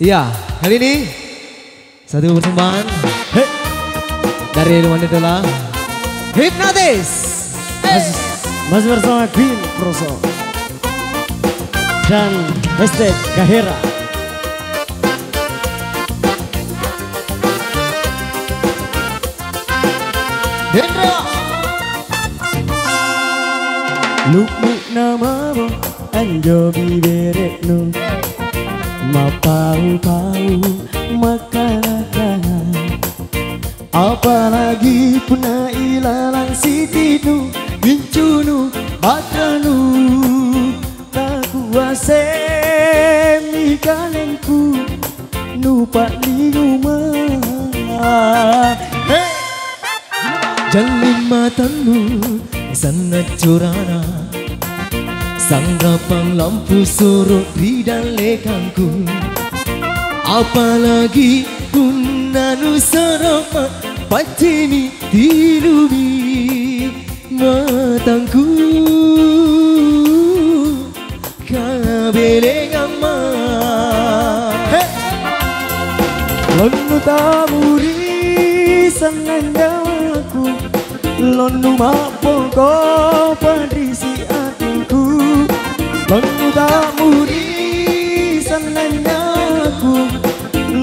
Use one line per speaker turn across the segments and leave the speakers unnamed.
Iya, kali ini satu persembahan dari Luan itulah Hipnotis.
Masih bersama Queen Proso dan Hashtag Kahera.
Hendra
Lukmuk nama bo anjo bibereknu mapau-pau makanan apalagi puna ilalang sitinu bincunu batranu tak kuasa mikalengku nupak linguma
jalin matamu sangat curana sanggapang lampu sorot di dalekangku apalagi pun anu sarama patini dilumi matangku kabeleng amma
lonu tamuri sanandaku lonu mapoko padrisi atiku lonu tamuri sanandaku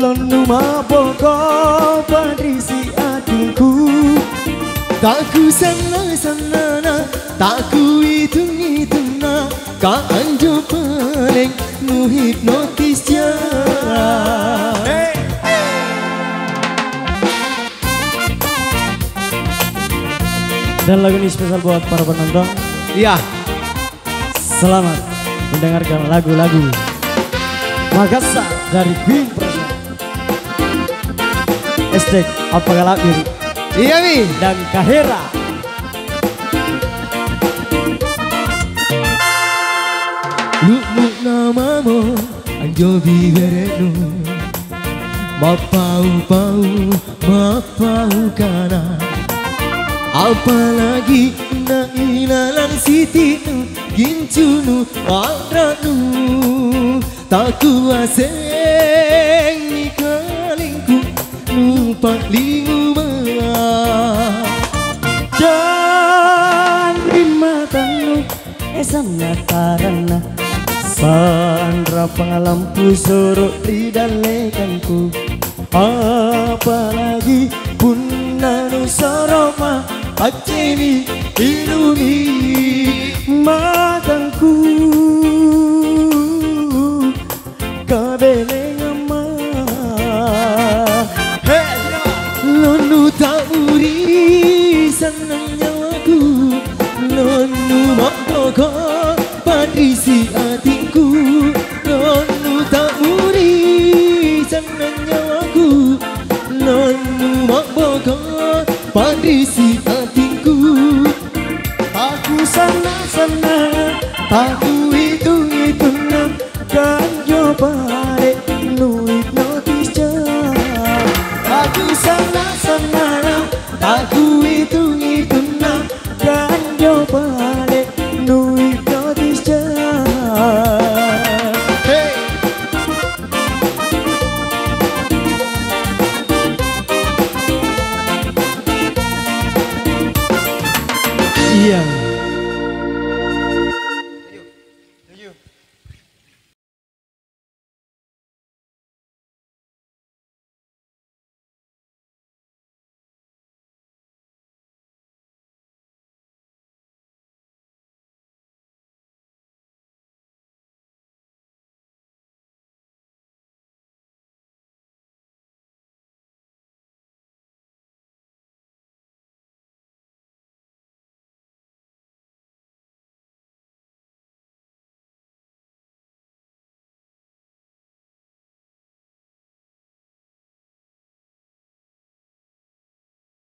lonu mapoko padrisi atiku
tak ku sana tak ku hitung kak anjo paling nu hipnotis ya.
Dan lagu ini spesial buat para penonton.
Iya.
Selamat mendengarkan lagu-lagu Makassar dari Queen Proso. Hashtag apa galak diri.
Iya Mi.
Dan Kahera.
Lukmuk namamu anjo bibereknu mapau-pau kana apalagi na ilalang sitinu gincunu adranu tak kuasa mikalingku numpak linguma
Jangan matanu esana tarana sandra pengalampu sorok di dalekanku apalagi pun nanu soroma acemi ilumi matangku kabeleng amma
lonu tak uri senangnya aku lonu mapoko padrisi atiku lonu tak uri senangnya aku lonu mapoko padrisi atiku
aku sana tak ku hitung kan coba